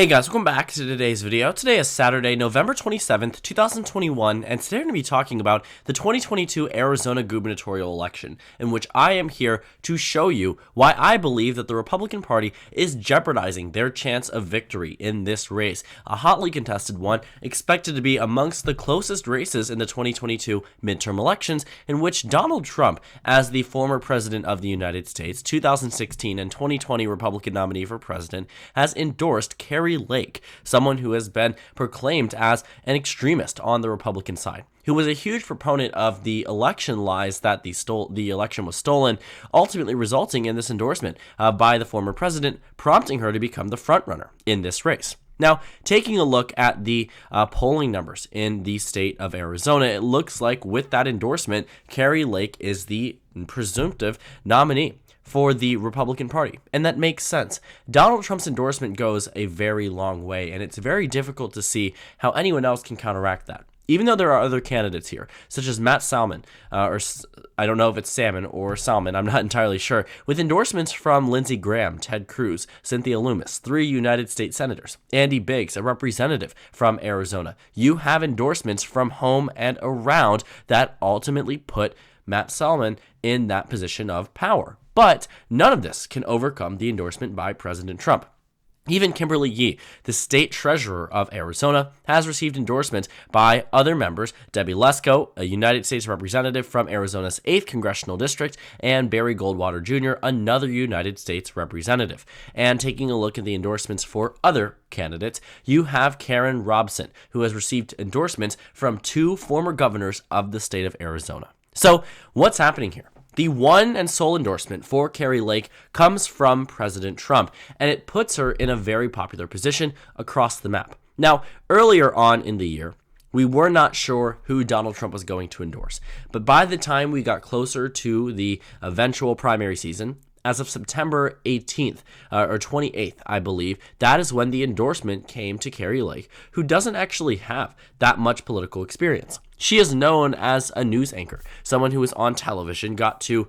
Hey guys, welcome back to today's video. Today is Saturday, November 27th, 2021, and today we're going to be talking about the 2022 Arizona gubernatorial election, in which I am here to show you why I believe that the Republican Party is jeopardizing their chance of victory in this race, a hotly contested one, expected to be amongst the closest races in the 2022 midterm elections, in which Donald Trump, as the former president of the United States, 2016 and 2020 Republican nominee for president, has endorsed Kerry Lake, someone who has been proclaimed as an extremist on the Republican side, who was a huge proponent of the election lies that the election was stolen, ultimately resulting in this endorsement by the former president, prompting her to become the frontrunner in this race. Now, taking a look at the polling numbers in the state of Arizona, it looks like with that endorsement, Kerry Lake is the presumptive nominee for the Republican Party, and that makes sense. Donald Trump's endorsement goes a very long way, and it's very difficult to see how anyone else can counteract that. Even though there are other candidates here, such as Matt Salmon, or I don't know if it's Salmon or Salmon, I'm not entirely sure, with endorsements from Lindsey Graham, Ted Cruz, Cynthia Lummis, 3 United States senators, Andy Biggs, a representative from Arizona. You have endorsements from home and around that ultimately put Matt Salmon in that position of power. But none of this can overcome the endorsement by President Trump. Even Kimberly Yee, the state treasurer of Arizona, has received endorsement by other members, Debbie Lesko, a United States representative from Arizona's 8th Congressional District, and Barry Goldwater Jr., another United States representative. And taking a look at the endorsements for other candidates, you have Karen Robson, who has received endorsements from 2 former governors of the state of Arizona. So, what's happening here? The one and sole endorsement for Kerry Lake comes from President Trump, and it puts her in a very popular position across the map. Now, earlier on in the year, we were not sure who Donald Trump was going to endorse, but by the time we got closer to the eventual primary season, as of September 18th, or 28th, I believe, that is when the endorsement came to Kerry Lake, who doesn't actually have that much political experience. She is known as a news anchor, someone who was on television, got to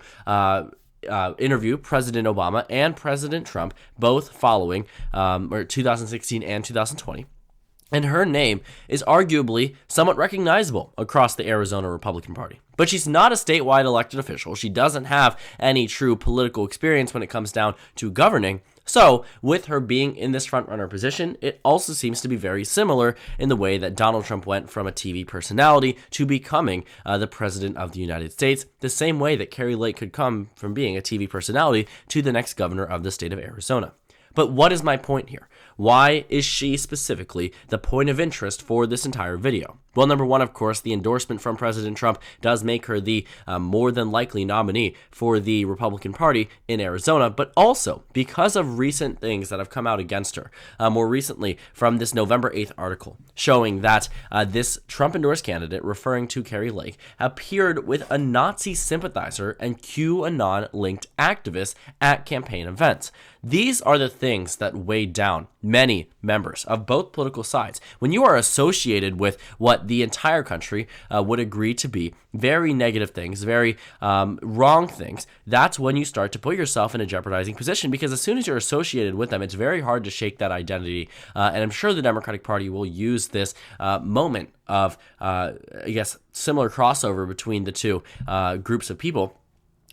interview President Obama and President Trump, both following 2016 and 2020. And her name is arguably somewhat recognizable across the Arizona Republican Party. But she's not a statewide elected official. She doesn't have any true political experience when it comes down to governing. So, with her being in this frontrunner position, it also seems to be very similar in the way that Donald Trump went from a TV personality to becoming the president of the United States, the same way that Kerry Lake could come from being a TV personality to the next governor of the state of Arizona. But what is my point here? Why is she specifically the point of interest for this entire video? Well, number one, of course, the endorsement from President Trump does make her the more than likely nominee for the Republican Party in Arizona, but also because of recent things that have come out against her. More recently, from this November 8th article, showing that this Trump-endorsed candidate, referring to Kerry Lake, appeared with a Nazi sympathizer and QAnon-linked activist at campaign events. These are the things that weigh down many members of both political sides. When you are associated with what the entire country would agree to be very negative things, very wrong things, that's when you start to put yourself in a jeopardizing position, because as soon as you're associated with them, it's very hard to shake that identity. And I'm sure the Democratic Party will use this moment of, similar crossover between the two groups of people,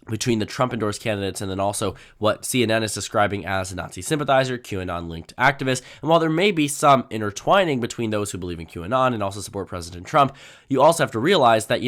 between the Trump-endorsed candidates and then also what CNN is describing as a Nazi sympathizer, QAnon-linked activist. And while there may be some intertwining between those who believe in QAnon and also support President Trump, you also have to realize that,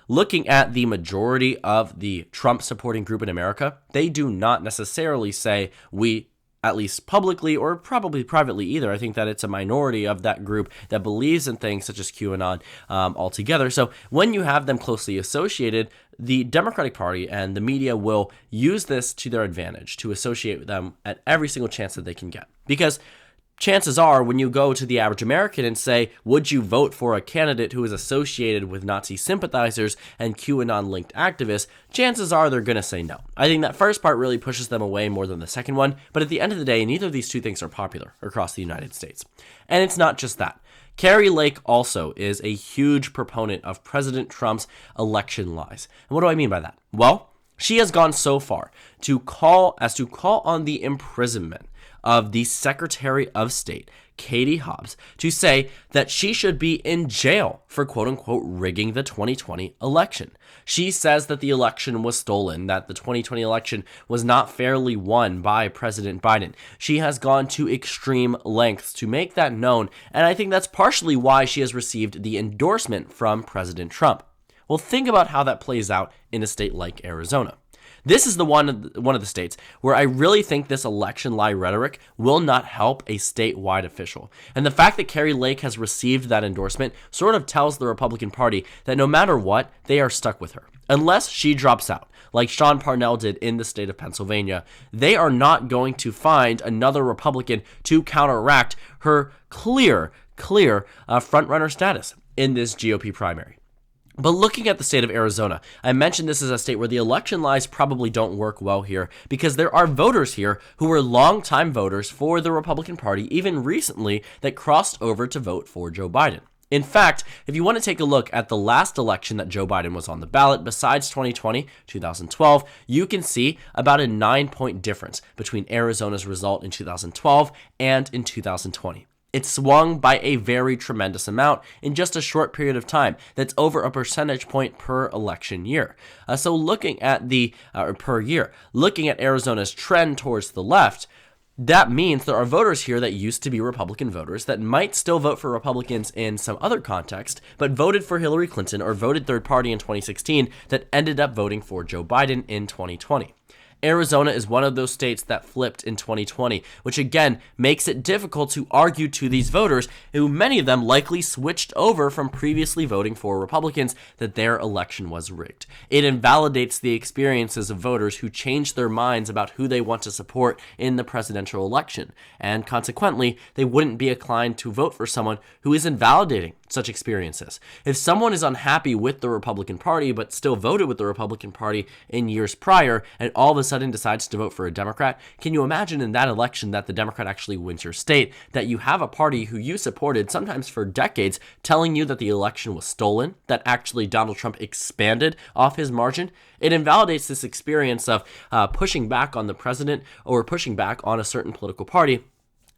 looking at the majority of the Trump-supporting group in America, they do not necessarily say we, at least publicly or probably privately either. I think that it's a minority of that group that believes in things such as QAnon altogether. So when you have them closely associated, the Democratic Party and the media will use this to their advantage to associate with them at every single chance that they can get. Because chances are, when you go to the average American and say, would you vote for a candidate who is associated with Nazi sympathizers and QAnon-linked activists, chances are they're going to say no. I think that first part really pushes them away more than the second one, but at the end of the day, neither of these two things are popular across the United States. And it's not just that. Kerry Lake also is a huge proponent of President Trump's election lies. And what do I mean by that? Well, she has gone so far to call on the imprisonment of the Secretary of State, Katie Hobbs, to say that she should be in jail for quote-unquote rigging the 2020 election. She says that the election was stolen, that the 2020 election was not fairly won by President Biden. She has gone to extreme lengths to make that known, and I think that's partially why she has received the endorsement from President Trump. Well, think about how that plays out in a state like Arizona. This is the one of the states where I really think this election lie rhetoric will not help a statewide official. And the fact that Kerry Lake has received that endorsement sort of tells the Republican Party that no matter what, they are stuck with her. Unless she drops out, like Sean Parnell did in the state of Pennsylvania, they are not going to find another Republican to counteract her clear front-runner status in this GOP primary. But looking at the state of Arizona, I mentioned this is a state where the election lies probably don't work well here because there are voters here who were longtime voters for the Republican Party, even recently, that crossed over to vote for Joe Biden. In fact, if you want to take a look at the last election that Joe Biden was on the ballot, besides 2020, 2012, you can see about a 9-point difference between Arizona's result in 2012 and in 2020. It swung by a very tremendous amount in just a short period of time. That's over a percentage point per election year. So looking at per year, looking at Arizona's trend towards the left, that means there are voters here that used to be Republican voters that might still vote for Republicans in some other context, but voted for Hillary Clinton or voted third party in 2016 that ended up voting for Joe Biden in 2020. Arizona is one of those states that flipped in 2020, which again makes it difficult to argue to these voters, who many of them likely switched over from previously voting for Republicans, that their election was rigged. It invalidates the experiences of voters who changed their minds about who they want to support in the presidential election, and consequently, they wouldn't be inclined to vote for someone who is invalidating such experiences. If someone is unhappy with the Republican Party but still voted with the Republican Party in years prior and all of a sudden decides to vote for a Democrat, can you imagine in that election that the Democrat actually wins your state, that you have a party who you supported sometimes for decades telling you that the election was stolen, that actually Donald Trump expanded off his margin? It invalidates this experience of pushing back on the president or pushing back on a certain political party,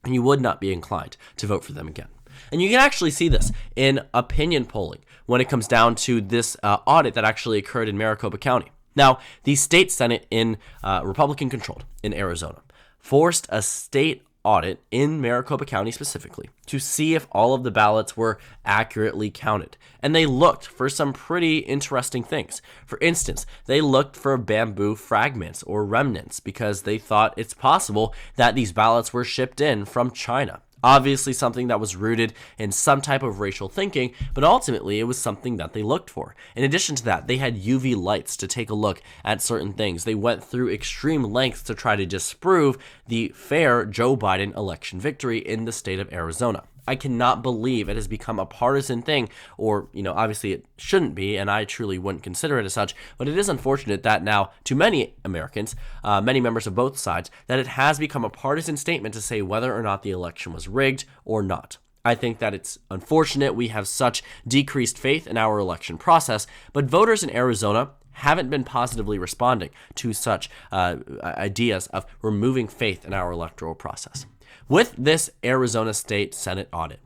and you would not be inclined to vote for them again. And you can actually see this in opinion polling when it comes down to this audit that actually occurred in Maricopa County. Now, the state Senate in Republican-controlled in Arizona forced a state audit in Maricopa County specifically to see if all of the ballots were accurately counted. And they looked for some pretty interesting things. For instance, they looked for bamboo fragments or remnants because they thought it's possible that these ballots were shipped in from China. Obviously something that was rooted in some type of racial thinking, but ultimately it was something that they looked for. In addition to that, they had UV lights to take a look at certain things. They went through extreme lengths to try to disprove the fair Joe Biden election victory in the state of Arizona. I cannot believe it has become a partisan thing, or, obviously it shouldn't be, and I truly wouldn't consider it as such, but it is unfortunate that now, to many Americans, many members of both sides, that it has become a partisan statement to say whether or not the election was rigged or not. I think that it's unfortunate we have such decreased faith in our election process, but voters in Arizona haven't been positively responding to such ideas of removing faith in our electoral process. With this Arizona State Senate audit,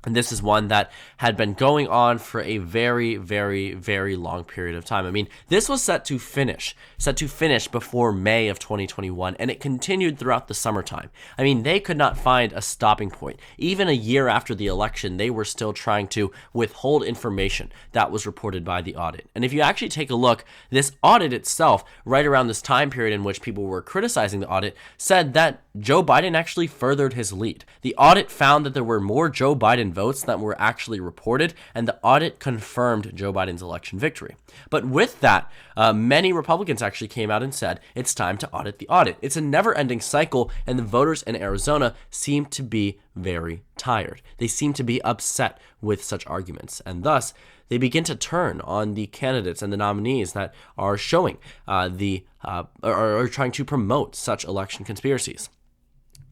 and this is one that had been going on for a very, very, very long period of time. I mean, this was set to finish before May of 2021, and it continued throughout the summertime. I mean, they could not find a stopping point. Even a year after the election, they were still trying to withhold information that was reported by the audit. And if you actually take a look, this audit itself, right around this time period in which people were criticizing the audit, said that Joe Biden actually furthered his lead. The audit found that there were more Joe Biden votes that were actually reported, and the audit confirmed Joe Biden's election victory. But with that, many Republicans actually came out and said it's time to audit the audit. It's a never-ending cycle, and the voters in Arizona seem to be very tired. They seem to be upset with such arguments, and thus they begin to turn on the candidates and the nominees that are showing are trying to promote such election conspiracies.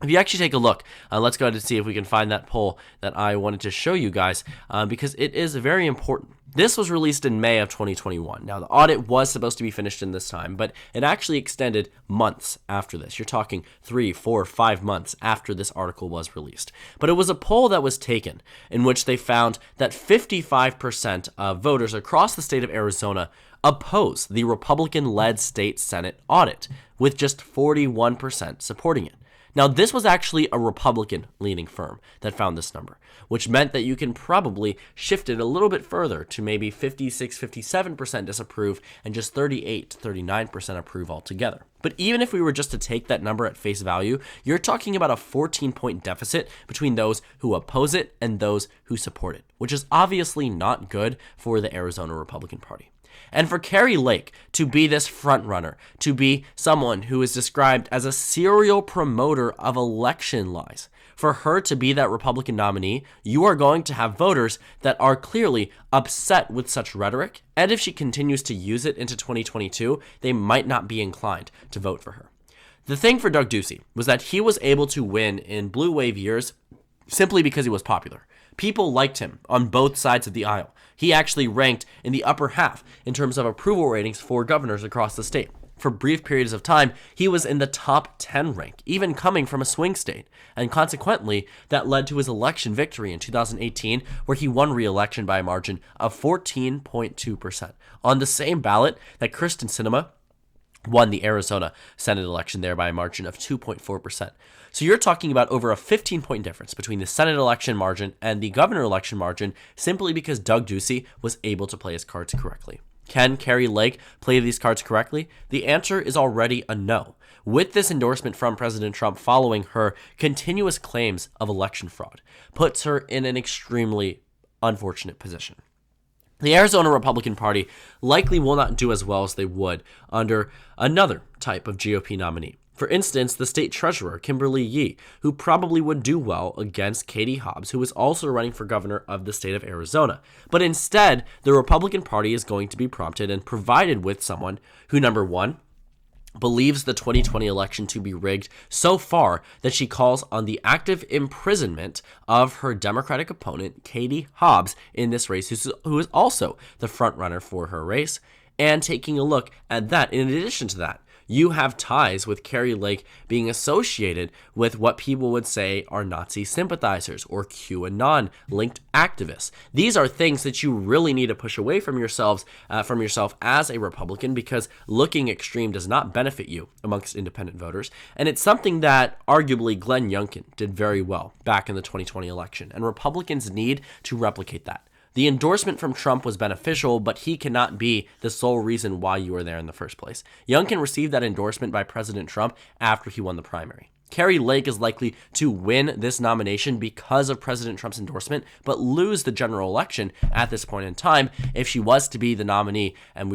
If you actually take a look, let's go ahead and see if we can find that poll that I wanted to show you guys, because it is very important. This was released in May of 2021. Now, the audit was supposed to be finished in this time, but it actually extended months after this. You're talking 3, 4, 5 months after this article was released. But it was a poll that was taken in which they found that 55% of voters across the state of Arizona oppose the Republican-led state Senate audit, with just 41% supporting it. Now, this was actually a Republican-leaning firm that found this number, which meant that you can probably shift it a little bit further to maybe 56, 57% disapprove and just 38 to 39% approve altogether. But even if we were just to take that number at face value, you're talking about a 14-point deficit between those who oppose it and those who support it, which is obviously not good for the Arizona Republican Party. And for Kerry Lake to be this frontrunner, to be someone who is described as a serial promoter of election lies, for her to be that Republican nominee, you are going to have voters that are clearly upset with such rhetoric, and if she continues to use it into 2022, they might not be inclined to vote for her. The thing for Doug Ducey was that he was able to win in blue wave years simply because he was popular. People liked him on both sides of the aisle. He actually ranked in the upper half in terms of approval ratings for governors across the state. For brief periods of time, he was in the top 10 rank, even coming from a swing state. And consequently, that led to his election victory in 2018, where he won re-election by a margin of 14.2%, on the same ballot that Kyrsten Sinema won the Arizona Senate election there by a margin of 2.4%. So you're talking about over a 15-point difference between the Senate election margin and the governor election margin simply because Doug Ducey was able to play his cards correctly. Can Kerry Lake play these cards correctly? The answer is already a no. With this endorsement from President Trump following her continuous claims of election fraud, puts her in an extremely unfortunate position. The Arizona Republican Party likely will not do as well as they would under another type of GOP nominee. For instance, the state treasurer, Kimberly Yee, who probably would do well against Katie Hobbs, who is also running for governor of the state of Arizona. But instead, the Republican Party is going to be prompted and provided with someone who, number one, believes the 2020 election to be rigged so far that she calls on the active imprisonment of her Democratic opponent, Katie Hobbs, in this race, who is also the frontrunner for her race. And taking a look at that, in addition to that, you have ties with Kerry Lake being associated with what people would say are Nazi sympathizers or QAnon-linked activists. These are things that you really need to push away from yourself as a Republican, because looking extreme does not benefit you amongst independent voters. And it's something that arguably Glenn Youngkin did very well back in the 2020 election, and Republicans need to replicate that. The endorsement from Trump was beneficial, but he cannot be the sole reason why you are there in the first place. Youngkin received that endorsement by President Trump after he won the primary. Kerry Lake is likely to win this nomination because of President Trump's endorsement, but lose the general election at this point in time if she was to be the nominee and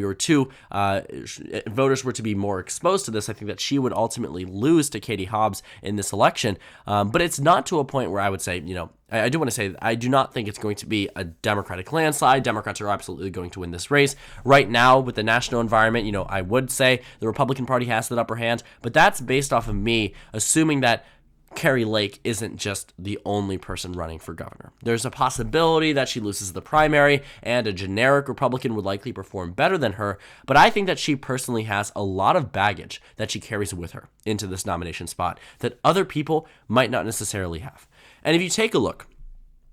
voters were to be more exposed to this. I think that she would ultimately lose to Katie Hobbs in this election, but it's not to a point where I would say, I do want to say that I do not think it's going to be a Democratic landslide. Democrats are absolutely going to win this race. Right now, with the national environment, I would say the Republican Party has that upper hand, but that's based off of me assuming that Kerry Lake isn't just the only person running for governor. There's a possibility that she loses the primary and a generic Republican would likely perform better than her, but I think that she personally has a lot of baggage that she carries with her into this nomination spot that other people might not necessarily have. And if you take a look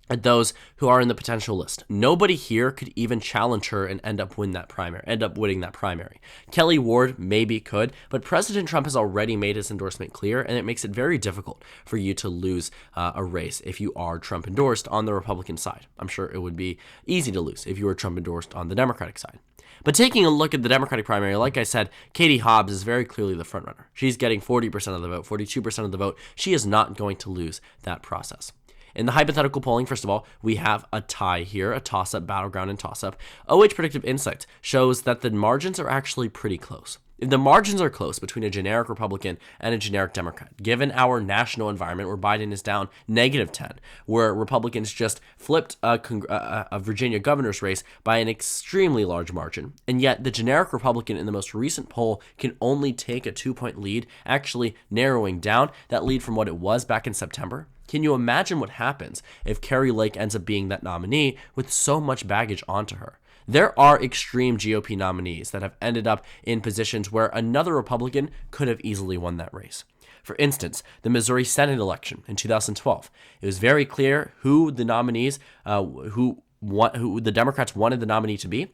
at those who are in the potential list, nobody here could even challenge her and end up winning that primary. Kelly Ward maybe could, but President Trump has already made his endorsement clear, and it makes it very difficult for you to lose a race if you are Trump endorsed on the Republican side. I'm sure it would be easy to lose if you were Trump endorsed on the Democratic side. But taking a look at the Democratic primary, like I said, Katie Hobbs is very clearly the frontrunner. She's getting 40% of the vote, 42% of the vote. She is not going to lose that process. In the hypothetical polling, first of all, we have a tie here, a toss-up, battleground, and toss-up. OH Predictive Insights shows that the margins are actually pretty close. If the margins are close between a generic Republican and a generic Democrat, given our national environment where Biden is down -10, where Republicans just flipped a Virginia governor's race by an extremely large margin, and yet the generic Republican in the most recent poll can only take a 2-point lead, actually narrowing down that lead from what it was back in September. Can you imagine what happens if Kerry Lake ends up being that nominee with so much baggage onto her? There are extreme GOP nominees that have ended up in positions where another Republican could have easily won that race. For instance, the Missouri Senate election in 2012. It was very clear who the nominees, who the Democrats wanted the nominee to be.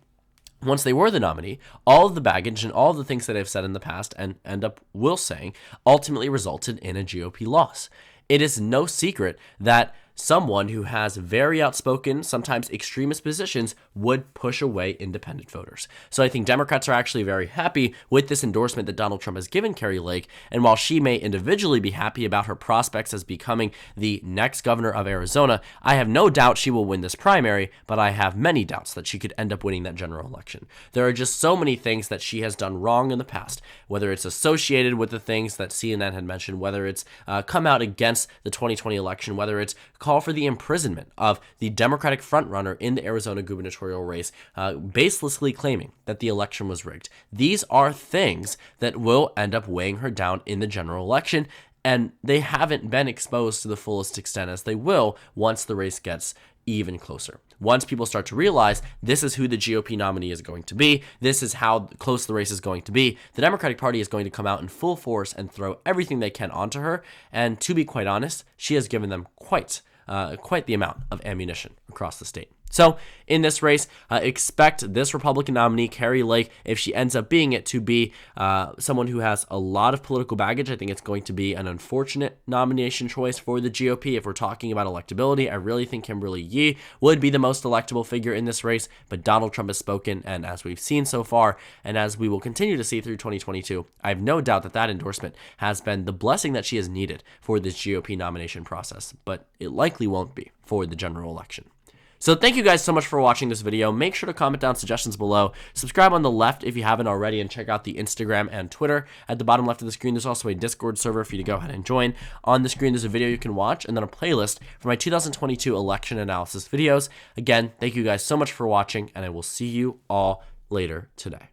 Once they were the nominee, all of the baggage and all of the things that I've said in the past and end up will saying ultimately resulted in a GOP loss. It is no secret that someone who has very outspoken, sometimes extremist positions would push away independent voters. So I think Democrats are actually very happy with this endorsement that Donald Trump has given Kerry Lake. And while she may individually be happy about her prospects as becoming the next governor of Arizona, I have no doubt she will win this primary, but I have many doubts that she could end up winning that general election. There are just so many things that she has done wrong in the past, whether it's associated with the things that CNN had mentioned, whether it's come out against the 2020 election, whether it's call for the imprisonment of the Democratic frontrunner in the Arizona gubernatorial race, baselessly claiming that the election was rigged. These are things that will end up weighing her down in the general election, and they haven't been exposed to the fullest extent as they will once the race gets even closer. Once people start to realize this is who the GOP nominee is going to be, this is how close the race is going to be, the Democratic Party is going to come out in full force and throw everything they can onto her. And to be quite honest, she has given them quite the amount of ammunition across the state. So in this race, expect this Republican nominee, Kerry Lake, if she ends up being it, to be someone who has a lot of political baggage. I think it's going to be an unfortunate nomination choice for the GOP. If we're talking about electability, I really think Kimberly Yee would be the most electable figure in this race, but Donald Trump has spoken, and as we've seen so far, and as we will continue to see through 2022, I have no doubt that that endorsement has been the blessing that she has needed for this GOP nomination process, but it likely won't be for the general election. So thank you guys so much for watching this video. Make sure to comment down suggestions below. Subscribe on the left if you haven't already, and check out the Instagram and Twitter. At the bottom left of the screen, there's also a Discord server for you to go ahead and join. On the screen, there's a video you can watch, and then a playlist for my 2022 election analysis videos. Again, thank you guys so much for watching, and I will see you all later today.